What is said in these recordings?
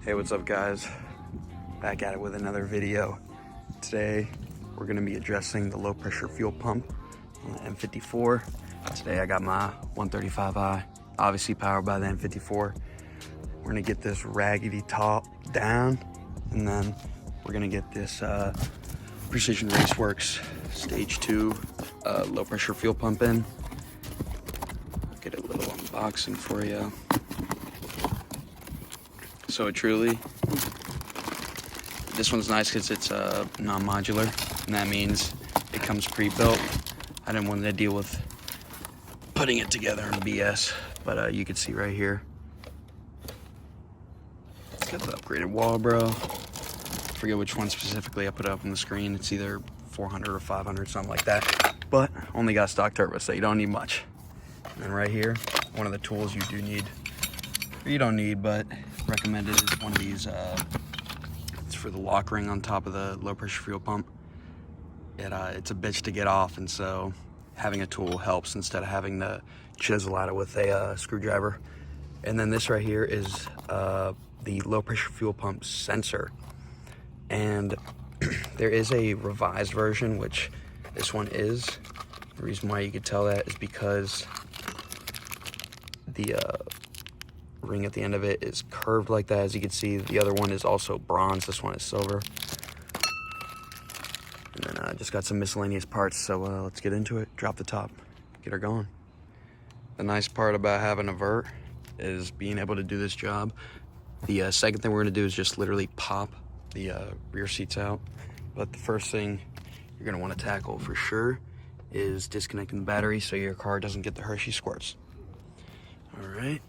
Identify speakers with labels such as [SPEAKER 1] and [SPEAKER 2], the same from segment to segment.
[SPEAKER 1] Hey, what's up guys? Back at it with another video. Today we're going to be addressing the low pressure fuel pump on the N54. Today I got my 135i, obviously powered by the N54. We're going to get this raggedy top down, and then we're going to get this Precision Raceworks Stage 2 low pressure fuel pump in. Get a little unboxing for you. So truly, this one's nice because it's non-modular, and that means it comes pre-built. I didn't want to deal with putting it together in BS, but you can see right here, it's got the upgraded wall, bro. I forget which one specifically I put up on the screen. It's either 400 or 500, something like that. But only got stock turbo, so you don't need much. And then right here, one of the tools you do need, or you don't need, but recommended, is one of these. It's for the lock ring on top of the low pressure fuel pump. It's a bitch to get off, and so having a tool helps instead of having to chisel at it with a screwdriver. And then this right here is the low pressure fuel pump sensor, and there is a revised version, which this one is. The reason why you could tell that is because the ring at the end of it is curved like that. As you can see, the other one is also bronze, this one is silver. And then I just got some miscellaneous parts, so let's get into it. Drop the top, get her going. The nice part about having a vert is being able to do this job. The second thing we're gonna do is just literally pop the rear seats out. But the first thing you're gonna wanna tackle for sure is disconnecting the battery so your car doesn't get the Hershey squirts. All right.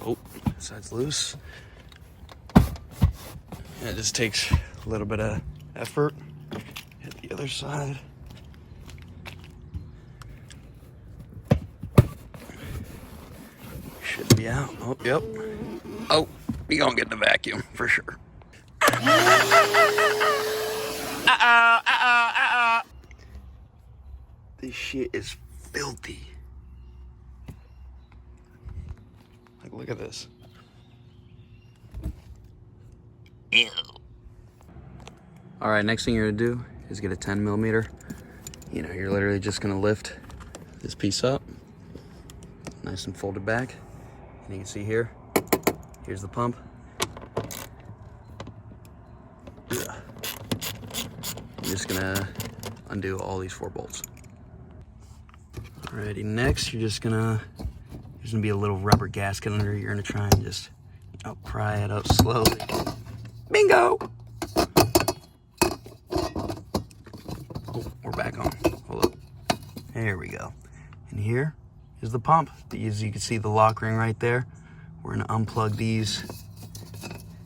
[SPEAKER 1] Oh, side's loose. Yeah, it just takes a little bit of effort. Hit the other side. Should be out. Oh, yep. Oh, we gonna get the vacuum for sure. This shit is filthy. Like, look at this. Ew. All right, next thing you're gonna do is get a 10 millimeter. You know, you're literally just gonna lift this piece up, nice and folded back. And you can see here, here's the pump. Ugh. I'm just gonna undo all these 4 bolts. Alrighty, next there's gonna be a little rubber gasket under. You're gonna try and just, pry it up slowly. Bingo! Oh, we're back on. Hold up. There we go. And here is the pump. As you can see, the lock ring right there. We're gonna unplug these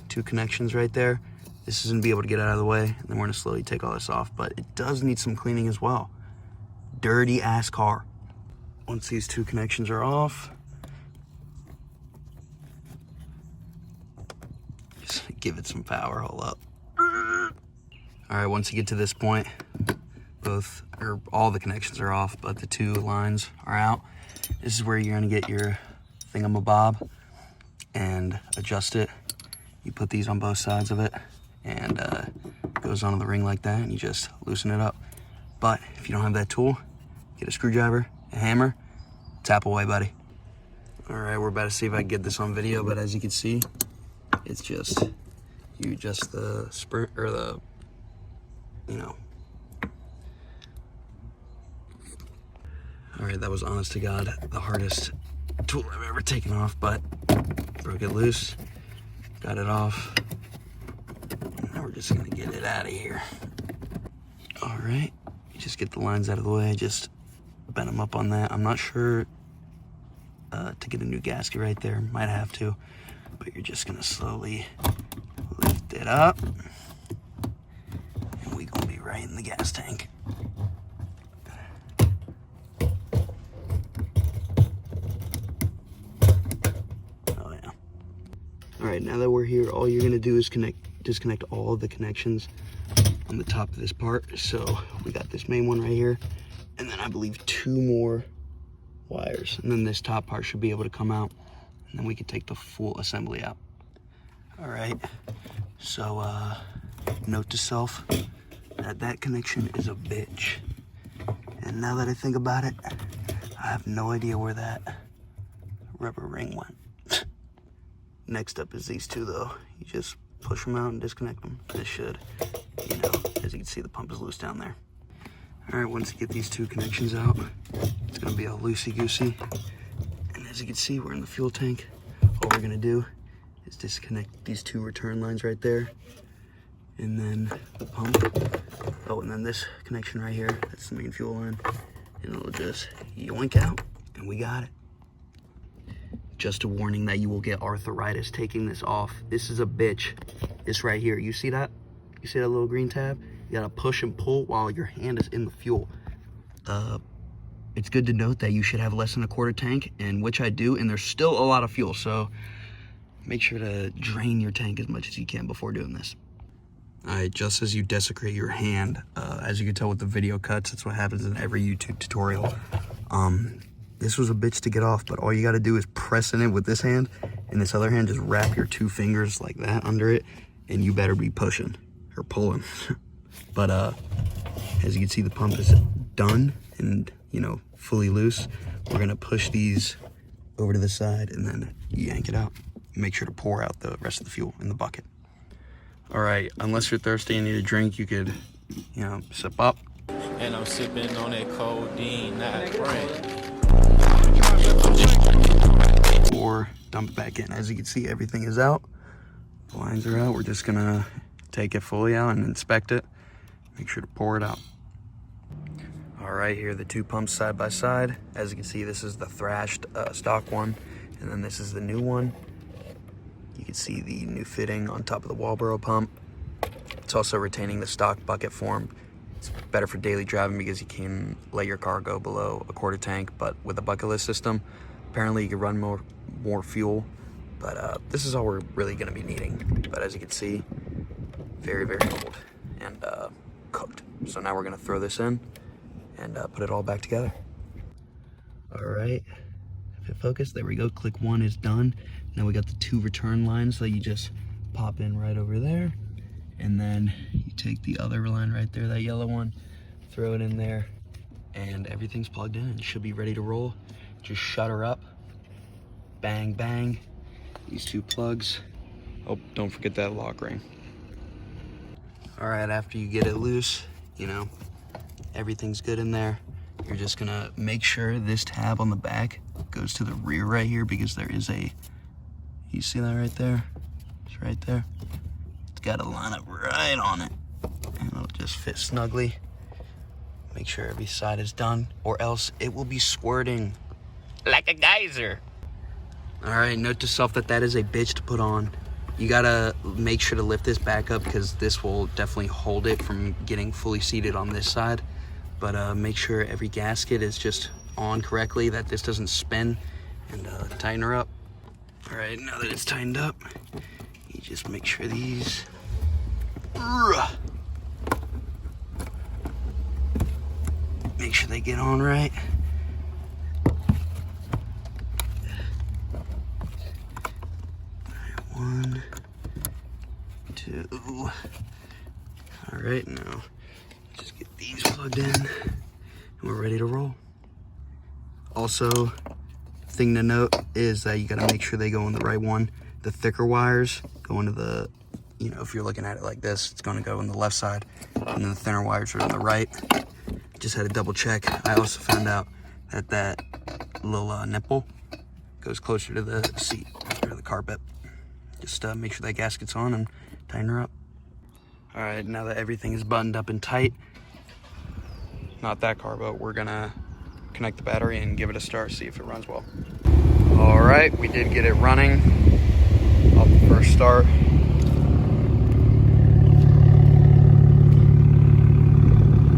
[SPEAKER 1] 2 connections right there. This is gonna be able to get out of the way, and then we're gonna slowly take all this off. But it does need some cleaning as well. Dirty ass car. Once these 2 connections are off, just give it some power. Hold up. All right, once you get to this point, all the connections are off, but the 2 lines are out. This is where you're gonna get your thingamabob and adjust it. You put these on both sides of it, and it goes onto the ring like that, and you just loosen it up. But if you don't have that tool, get a screwdriver, a hammer, tap away, buddy. All right, we're about to see if I can get this on video, but as you can see, it's just, you adjust the sprint, or the, All right, that was, honest to God, the hardest tool I've ever taken off, but broke it loose, got it off. Now we're just gonna get it out of here. All right, you just get the lines out of the way, just bend them up on that. I'm not sure to get a new gasket right there, might have to, but you're just gonna slowly lift it up, and we're gonna be right in the gas tank. Oh yeah. All right, now that we're here, all you're gonna do is disconnect all of the connections on the top of this part. So we got this main one right here, and then I believe 2 more wires, and then this top part should be able to come out, and then we can take the full assembly out. All right, so note to self that connection is a bitch. And now that I think about it, I have no idea where that rubber ring went. Next up is these two though. You just push them out and disconnect them. This should, you know, as you can see, the pump is loose down there. All right, once you get these two connections out, it's gonna be all loosey-goosey. And as you can see, we're in the fuel tank. All we're gonna do is disconnect these two return lines right there. And then the pump. Oh, and then this connection right here, that's the main fuel line. And it'll just yoink out, and we got it. Just a warning that you will get arthritis taking this off. This is a bitch. This right here, you see that? You see that little green tab? You gotta push and pull while your hand is in the fuel. It's good to note that you should have less than a quarter tank, and which I do, and there's still a lot of fuel, so make sure to drain your tank as much as you can before doing this. All right, just as you desecrate your hand, as you can tell with the video cuts, that's what happens in every YouTube tutorial. This was a bitch to get off, but all you gotta do is press in it with this hand, and this other hand, just wrap your two fingers like that under it, and you better be pushing or pulling. But as you can see, the pump is done and, you know, fully loose. We're gonna push these over to the side and then yank it out. Make sure to pour out the rest of the fuel in the bucket. All right, unless you're thirsty and need a drink, you could, you know, sip up.
[SPEAKER 2] And I'm sipping on that codeine, not brain.
[SPEAKER 1] Or dump it back in. As you can see, everything is out. The lines are out. We're just gonna take it fully out and inspect it. Make sure to pour it out. All right, here are the two pumps side by side. As you can see, this is the thrashed stock one, and then this is the new one. You can see the new fitting on top of the Walbro pump. It's also retaining the stock bucket form. It's better for daily driving because you can let your car go below a quarter tank, but with a bucketless system, apparently you can run more fuel. But this is all we're really gonna be needing. But as you can see, very, very old and cooked. So now we're gonna throw this in and put it all back together. All right, if it focused, there we go. Click one is done. Now we got the two return lines that you just pop in right over there. And then you take the other line right there, that yellow one, throw it in there, and everything's plugged in and it should be ready to roll. Just shut her up, bang, bang. These two plugs. Oh, don't forget that lock ring. All right, after you get it loose, you know, everything's good in there. You're just gonna make sure this tab on the back goes to the rear right here because there is a, you see that right there? It's right there. It's got to line up right on it and it'll just fit snugly. Make sure every side is done or else it will be squirting like a geyser. All right, note to self that is a bitch to put on. You gotta make sure to lift this back up because this will definitely hold it from getting fully seated on this side. But make sure every gasket is just on correctly, that this doesn't spin, and tighten her up. All right, now that it's tightened up, you just make sure these, make sure they get on right. One, two. All right, now just get these plugged in and we're ready to roll. Also, thing to note is that you gotta make sure they go in the right one. The thicker wires go into the, you know, if you're looking at it like this, it's gonna go in the left side, and then the thinner wires are on the right. Just had to double check. I also found out that that little nipple goes closer to the seat or the carpet. Just make sure that gasket's on and tighten her up. All right, now that everything is buttoned up and tight, not that car, but we're gonna connect the battery and give it a start, see if it runs well. All right, we did get it running off the first start. You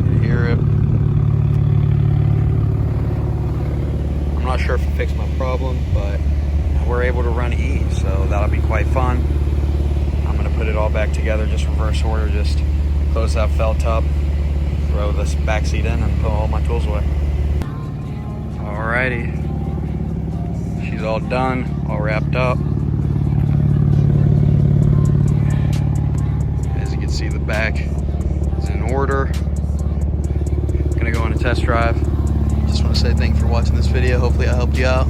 [SPEAKER 1] can hear it. I'm not sure if it fixed my problem, but we're able to run E, so that'll be quite fun. I'm gonna put it all back together, just reverse order, just close that felt up, throw this back seat in, and put all my tools away. Alrighty, she's all done, all wrapped up. is in order. Gonna go on a test drive. Just want to say thank you for watching this video. Hopefully I helped you out.